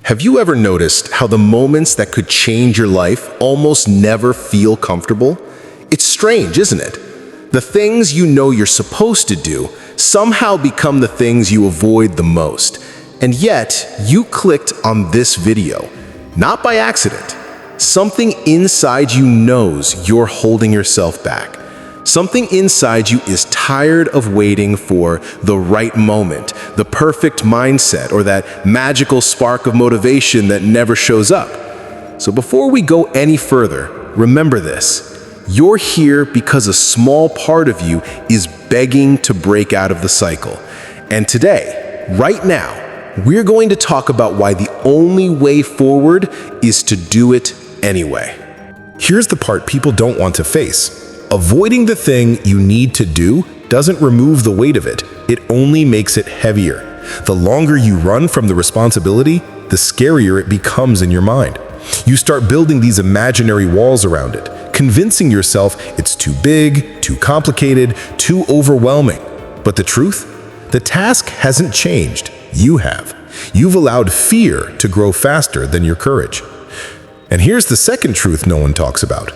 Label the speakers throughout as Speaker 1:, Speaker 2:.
Speaker 1: Have you ever noticed how the moments that could change your life almost never feel comfortable? It's strange, isn't it? The things you know you're supposed to do somehow become the things you avoid the most. And yet, you clicked on this video, not by accident. Something inside you knows you're holding yourself back. Something inside you is tired of waiting for the right moment, the perfect mindset, or that magical spark of motivation that never shows up. So before we go any further, remember this. You're here because a small part of you is begging to break out of the cycle. And today, right now, we're going to talk about why the only way forward is to do it anyway.
Speaker 2: Here's the part people don't want to face. Avoiding the thing you need to do doesn't remove the weight of it. It only makes it heavier. The longer you run from the responsibility, the scarier it becomes in your mind. You start building these imaginary walls around it, convincing yourself it's too big, too complicated, too overwhelming. But the truth? The task hasn't changed. You have. You've allowed fear to grow faster than your courage. And here's the second truth no one talks about.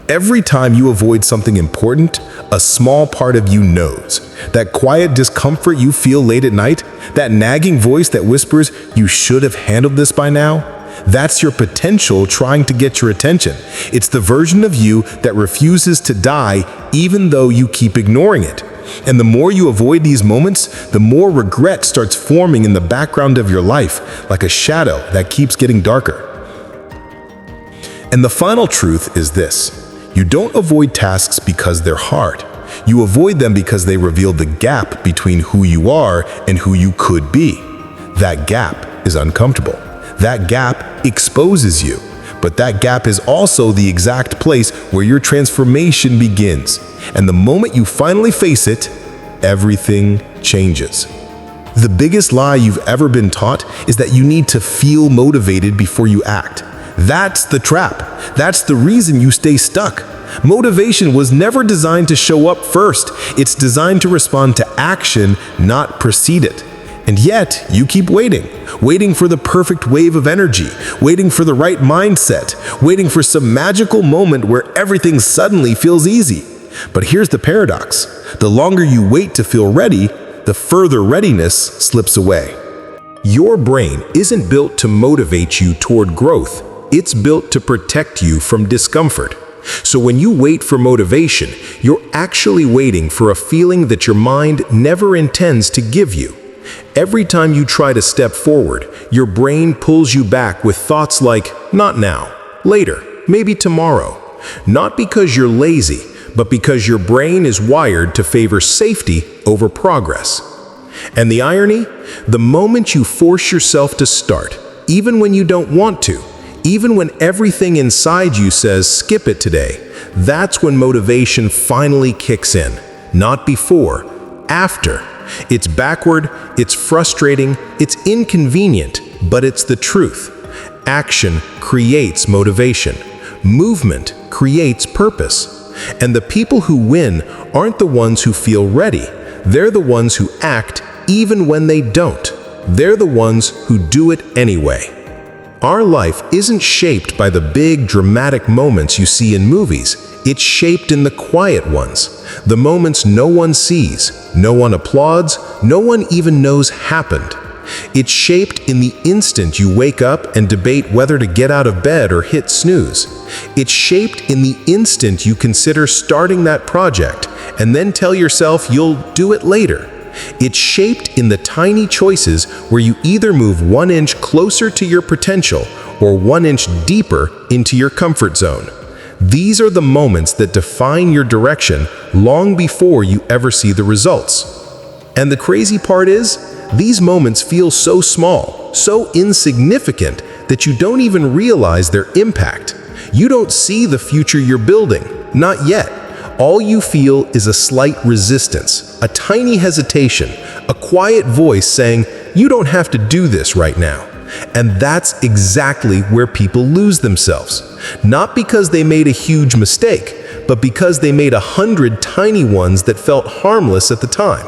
Speaker 2: Every time you avoid something important, a small part of you knows. That quiet discomfort you feel late at night, that nagging voice that whispers, "You should have handled this by now," that's your potential trying to get your attention. It's the version of you that refuses to die even though you keep ignoring it. And the more you avoid these moments, the more regret starts forming in the background of your life, like a shadow that keeps getting darker. And the final truth is this. You don't avoid tasks because they're hard. You avoid them because they reveal the gap between who you are and who you could be. That gap is uncomfortable. That gap exposes you. But that gap is also the exact place where your transformation begins. And the moment you finally face it, everything changes. The biggest lie you've ever been taught is that you need to feel motivated before you act. That's the trap. That's the reason you stay stuck. Motivation was never designed to show up first. It's designed to respond to action, not precede it. And yet, you keep waiting for the perfect wave of energy, waiting for the right mindset, waiting for some magical moment where everything suddenly feels easy. But here's the paradox. The longer you wait to feel ready, the further readiness slips away. Your brain isn't built to motivate you toward growth. It's built to protect you from discomfort. So when you wait for motivation, you're actually waiting for a feeling that your mind never intends to give you. Every time you try to step forward, your brain pulls you back with thoughts like, not now, later, maybe tomorrow. Not because you're lazy, but because your brain is wired to favor safety over progress. And the irony? The moment you force yourself to start, even when you don't want to, even when everything inside you says, skip it today, that's when motivation finally kicks in. Not before, after. It's backward, it's frustrating, it's inconvenient, but it's the truth. Action creates motivation. Movement creates purpose. And the people who win aren't the ones who feel ready. They're the ones who act even when they don't. They're the ones who do it anyway. Our life isn't shaped by the big, dramatic moments you see in movies. It's shaped in the quiet ones. The moments no one sees, no one applauds, no one even knows happened. It's shaped in the instant you wake up and debate whether to get out of bed or hit snooze. It's shaped in the instant you consider starting that project and then tell yourself you'll do it later. It's shaped in the tiny choices where you either move 1 inch closer to your potential or 1 inch deeper into your comfort zone. These are the moments that define your direction long before you ever see the results. And the crazy part is, these moments feel so small, so insignificant, that you don't even realize their impact. You don't see the future you're building, not yet. All you feel is a slight resistance, a tiny hesitation, a quiet voice saying, you don't have to do this right now. And that's exactly where people lose themselves. Not because they made a huge mistake, but because they made 100 tiny ones that felt harmless at the time.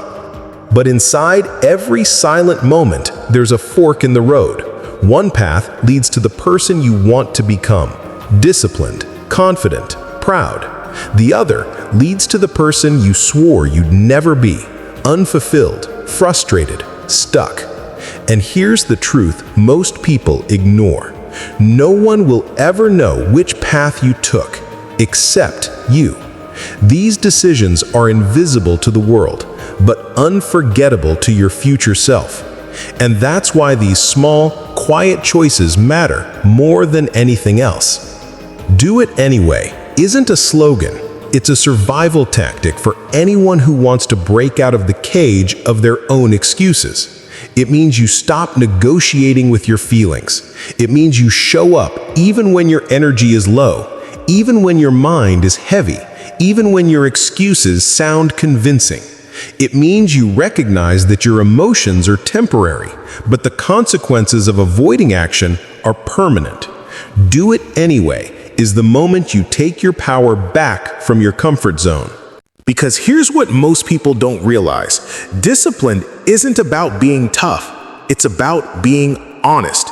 Speaker 2: But inside every silent moment, there's a fork in the road. One path leads to the person you want to become: disciplined, confident, proud. The other leads to the person you swore you'd never be: unfulfilled, frustrated, stuck. And here's the truth most people ignore: no one will ever know which path you took, except you. These decisions are invisible to the world, but unforgettable to your future self. And that's why these small, quiet choices matter more than anything else. Do it anyway isn't a slogan. It's a survival tactic for anyone who wants to break out of the cage of their own excuses. It means you stop negotiating with your feelings. It means you show up even when your energy is low, even when your mind is heavy, even when your excuses sound convincing. It means you recognize that your emotions are temporary, but the consequences of avoiding action are permanent. Do it anyway is the moment you take your power back from your comfort zone. Because here's what most people don't realize: discipline isn't about being tough. It's about being honest.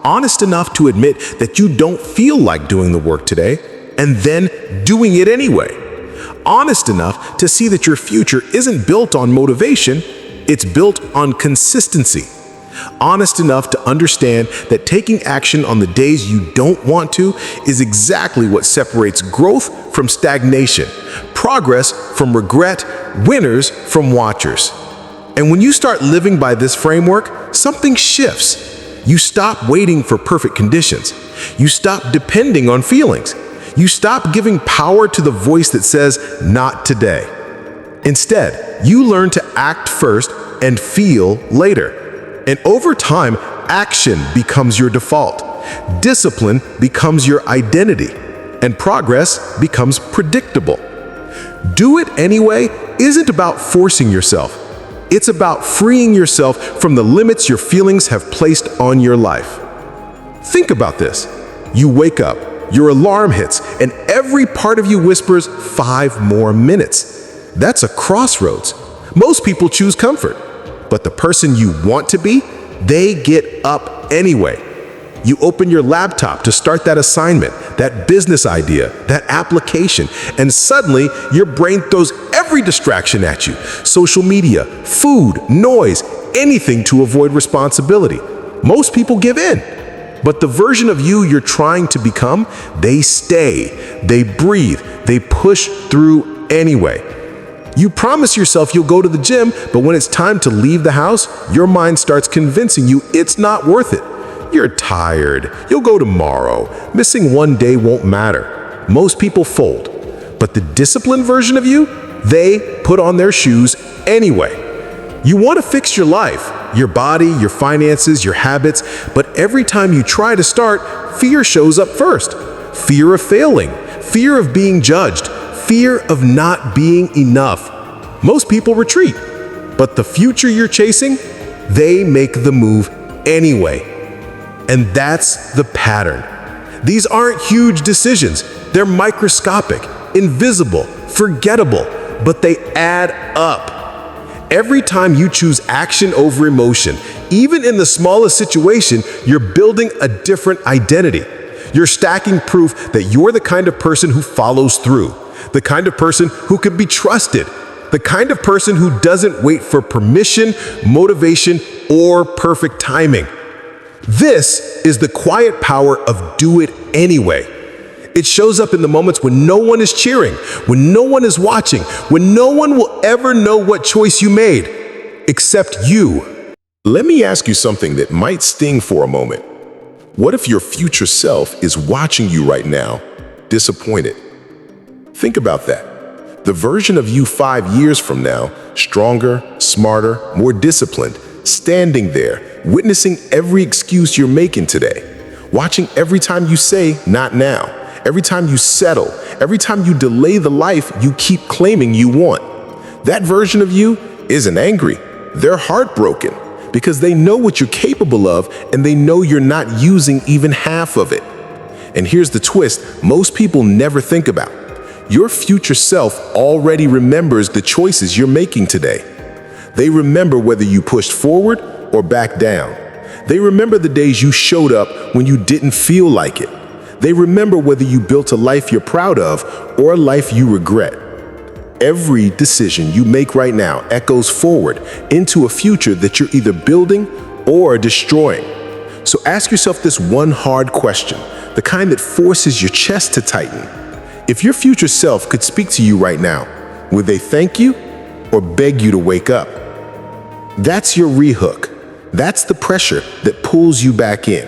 Speaker 2: Honest enough to admit that you don't feel like doing the work today, and then doing it anyway. Honest enough to see that your future isn't built on motivation, it's built on consistency. Honest enough to understand that taking action on the days you don't want to is exactly what separates growth from stagnation, progress from regret, winners from watchers. And when you start living by this framework, something shifts. You stop waiting for perfect conditions. You stop depending on feelings. You stop giving power to the voice that says, "Not today." Instead, you learn to act first and feel later. And over time, action becomes your default. Discipline becomes your identity. And progress becomes predictable. Do it anyway isn't about forcing yourself. It's about freeing yourself from the limits your feelings have placed on your life. Think about this. You wake up, your alarm hits, and every part of you whispers 5 more minutes. That's a crossroads. Most people choose comfort, but the person you want to be, they get up anyway. You open your laptop to start that assignment, that business idea, that application, and suddenly your brain throws every distraction at you: social media, food, noise, anything to avoid responsibility. Most people give in. But the version of you you're trying to become, they stay, they breathe, they push through anyway. You promise yourself you'll go to the gym, but when it's time to leave the house, your mind starts convincing you it's not worth it. You're tired, you'll go tomorrow, missing one day won't matter. Most people fold, but the disciplined version of you, they put on their shoes anyway. You want to fix your life, your body, your finances, your habits, but every time you try to start, fear shows up first. Fear of failing, fear of being judged, fear of not being enough. Most people retreat, but the future you're chasing, they make the move anyway. And that's the pattern. These aren't huge decisions. They're microscopic, invisible, forgettable, but they add up. Every time you choose action over emotion, even in the smallest situation, you're building a different identity. You're stacking proof that you're the kind of person who follows through, the kind of person who can be trusted, the kind of person who doesn't wait for permission, motivation, or perfect timing. This is the quiet power of do it anyway. It shows up in the moments when no one is cheering, when no one is watching, when no one will ever know what choice you made, except you. Let me ask you something that might sting for a moment. What if your future self is watching you right now, disappointed? Think about that. The version of you 5 years from now, stronger, smarter, more disciplined, standing there, witnessing every excuse you're making today, watching every time you say, "Not now," every time you settle, every time you delay the life you keep claiming you want. That version of you isn't angry. They're heartbroken because they know what you're capable of and they know you're not using even half of it. And here's the twist most people never think about. Your future self already remembers the choices you're making today. They remember whether you pushed forward or backed down. They remember the days you showed up when you didn't feel like it. They remember whether you built a life you're proud of or a life you regret. Every decision you make right now echoes forward into a future that you're either building or destroying. So ask yourself this one hard question, the kind that forces your chest to tighten. If your future self could speak to you right now, would they thank you or beg you to wake up? That's your rehook. That's the pressure that pulls you back in.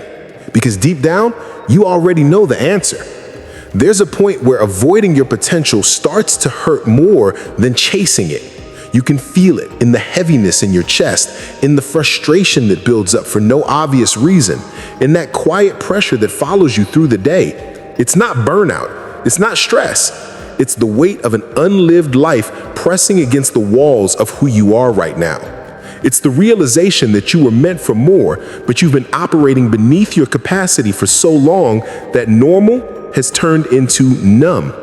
Speaker 2: Because deep down, you already know the answer. There's a point where avoiding your potential starts to hurt more than chasing it. You can feel it in the heaviness in your chest, in the frustration that builds up for no obvious reason, in that quiet pressure that follows you through the day. It's not burnout. It's not stress. It's the weight of an unlived life pressing against the walls of who you are right now. It's the realization that you were meant for more, but you've been operating beneath your capacity for so long that normal has turned into numb.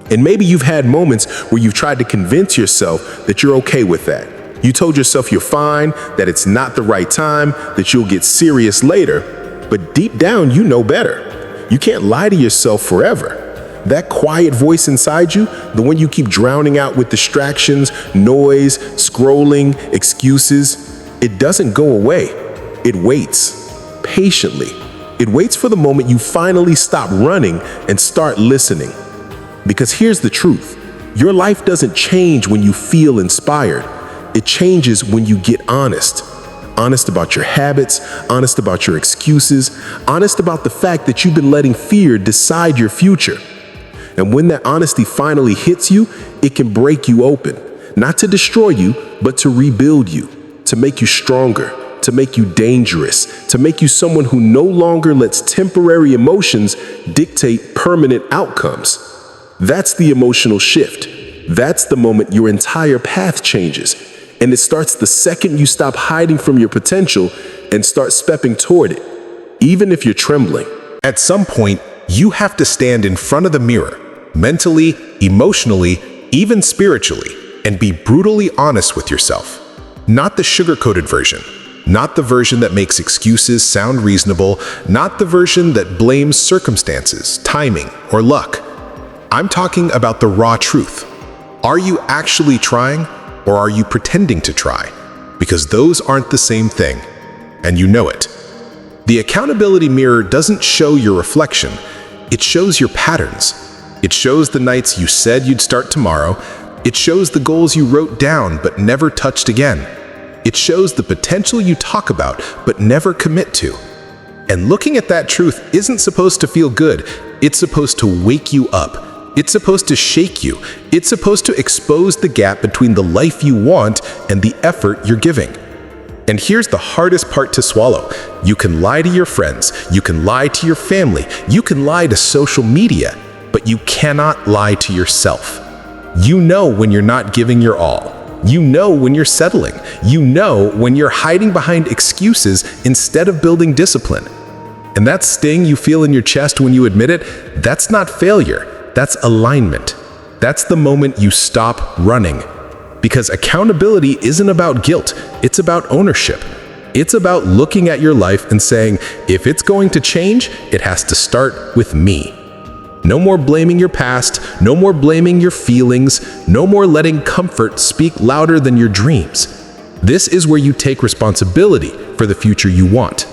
Speaker 2: And maybe you've had moments where you've tried to convince yourself that you're okay with that. You told yourself you're fine, that it's not the right time, that you'll get serious later. But deep down, you know better. You can't lie to yourself forever. That quiet voice inside you, the one you keep drowning out with distractions, noise, scrolling, excuses, it doesn't go away. It waits patiently. It waits for the moment you finally stop running and start listening. Because here's the truth. Your life doesn't change when you feel inspired. It changes when you get honest. Honest about your habits, honest about your excuses, honest about the fact that you've been letting fear decide your future. And when that honesty finally hits you, it can break you open. Not to destroy you, but to rebuild you, to make you stronger, to make you dangerous, to make you someone who no longer lets temporary emotions dictate permanent outcomes. That's the emotional shift. That's the moment your entire path changes. And it starts the second you stop hiding from your potential and start stepping toward it, even if you're trembling.
Speaker 1: At some point, you have to stand in front of the mirror, mentally, emotionally, even spiritually, and be brutally honest with yourself. Not the sugar-coated version. Not the version that makes excuses sound reasonable, not the version that blames circumstances, timing, or luck. I'm talking about the raw truth. Are you actually trying, or are you pretending to try? Because those aren't the same thing, and you know it. The accountability mirror doesn't show your reflection, it shows your patterns. It shows the nights you said you'd start tomorrow, it shows the goals you wrote down but never touched again. It shows the potential you talk about but never commit to. And looking at that truth isn't supposed to feel good. It's supposed to wake you up. It's supposed to shake you. It's supposed to expose the gap between the life you want and the effort you're giving. And here's the hardest part to swallow. You can lie to your friends. You can lie to your family. You can lie to social media, but you cannot lie to yourself. You know when you're not giving your all. You know when you're settling. You know when you're hiding behind excuses instead of building discipline. And that sting you feel in your chest when you admit it, that's not failure. That's alignment. That's the moment you stop running. Because accountability isn't about guilt, it's about ownership. It's about looking at your life and saying, if it's going to change, it has to start with me. No more blaming your past, no more blaming your feelings, no more letting comfort speak louder than your dreams. This is where you take responsibility for the future you want.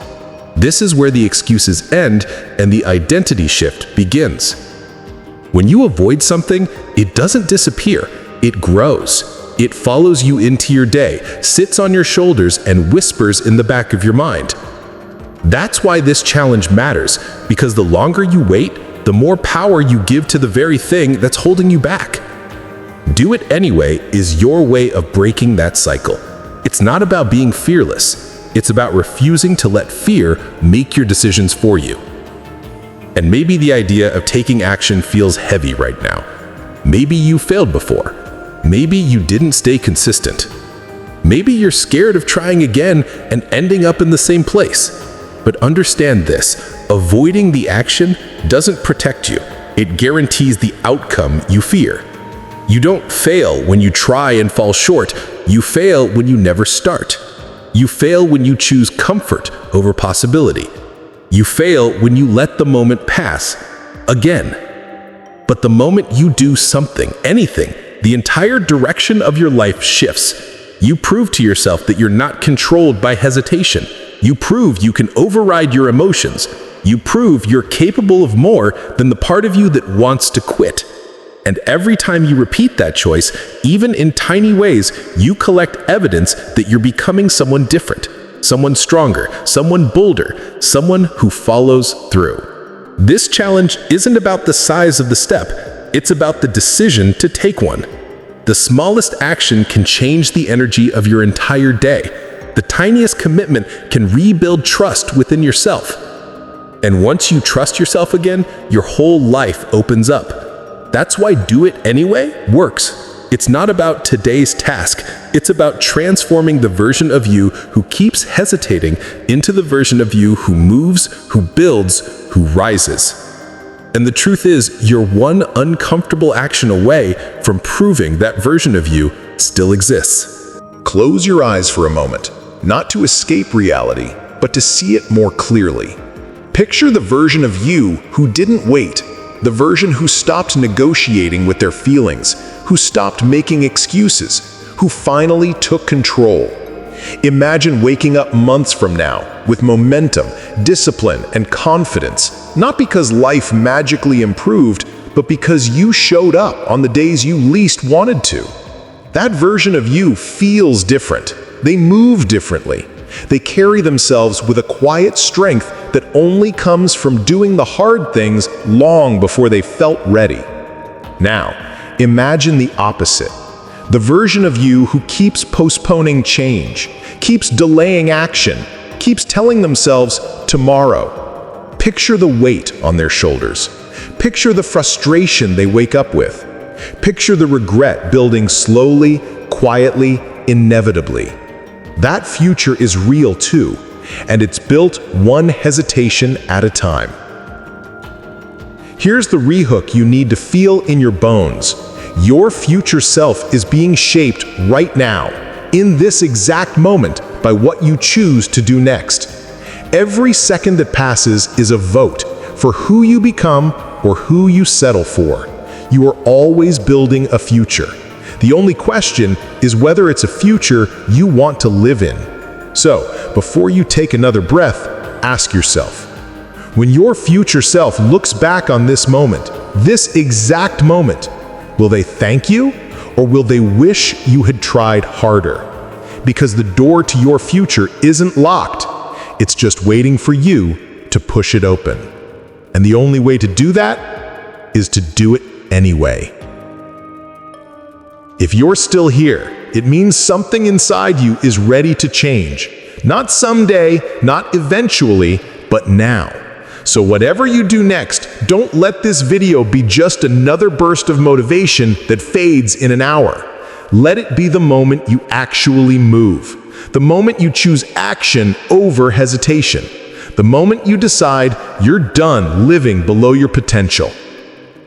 Speaker 1: This is where the excuses end and the identity shift begins. When you avoid something, it doesn't disappear, it grows. It follows you into your day, sits on your shoulders, and whispers in the back of your mind. That's why this challenge matters, because the longer you wait, the more power you give to the very thing that's holding you back. Do it anyway is your way of breaking that cycle. It's not about being fearless. It's about refusing to let fear make your decisions for you. And maybe the idea of taking action feels heavy right now. Maybe you failed before. Maybe you didn't stay consistent. Maybe you're scared of trying again and ending up in the same place. But understand this, avoiding the action doesn't protect you. It guarantees the outcome you fear. You don't fail when you try and fall short. You fail when you never start.
Speaker 2: You fail when you choose comfort over possibility. You fail when you let the moment pass again. But the moment you do something, anything, the entire direction of your life shifts. You prove to yourself that you're not controlled by hesitation. You prove you can override your emotions. You prove you're capable of more than the part of you that wants to quit. And every time you repeat that choice, even in tiny ways, you collect evidence that you're becoming someone different, someone stronger, someone bolder, someone who follows through. This challenge isn't about the size of the step, it's about the decision to take one. The smallest action can change the energy of your entire day. The tiniest commitment can rebuild trust within yourself. And once you trust yourself again, your whole life opens up. That's why do it anyway works. It's not about today's task. It's about transforming the version of you who keeps hesitating into the version of you who moves, who builds, who rises. And the truth is, you're one uncomfortable action away from proving that version of you still exists.
Speaker 3: Close your eyes for a moment, not to escape reality, but to see it more clearly. Picture the version of you who didn't wait, the version who stopped negotiating with their feelings, who stopped making excuses, who finally took control. Imagine waking up months from now with momentum, discipline, and confidence, not because life magically improved, but because you showed up on the days you least wanted to. That version of you feels different. They move differently. They carry themselves with a quiet strength that only comes from doing the hard things long before they felt ready. Now, imagine the opposite. The version of you who keeps postponing change, keeps delaying action, keeps telling themselves tomorrow. Picture the weight on their shoulders. Picture the frustration they wake up with. Picture the regret building slowly, quietly, inevitably. That future is real too, and it's built one hesitation at a time. Here's the rehook you need to feel in your bones. Your future self is being shaped right now, in this exact moment, by what you choose to do next. Every second that passes is a vote for who you become or who you settle for. You are always building a future. The only question is whether it's a future you want to live in. So, before you take another breath, ask yourself, when your future self looks back on this moment, this exact moment, will they thank you or will they wish you had tried harder? Because the door to your future isn't locked. It's just waiting for you to push it open. And the only way to do that is to do it anyway. If you're still here, it means something inside you is ready to change. Not someday, not eventually, but now. So whatever you do next, don't let this video be just another burst of motivation that fades in an hour. Let it be the moment you actually move. The moment you choose action over hesitation. The moment you decide you're done living below your potential.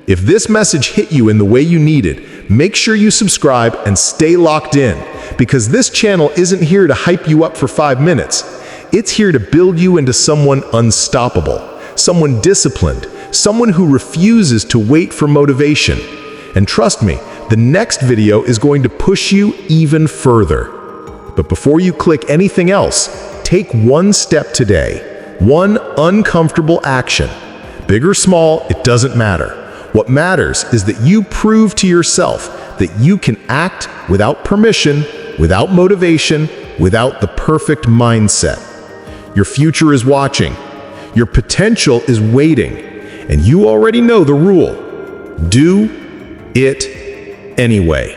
Speaker 3: If this message hit you in the way you needed, make sure you subscribe and stay locked in, because this channel isn't here to hype you up for 5 minutes. It's here to build you into someone unstoppable, someone disciplined, someone who refuses to wait for motivation. And trust me, the next video is going to push you even further. But before you click anything else, take one step today, one uncomfortable action. Big or small, it doesn't matter. What matters is that you prove to yourself that you can act without permission, without motivation, without the perfect mindset. Your future is watching. Your potential is waiting. And you already know the rule. Do it anyway.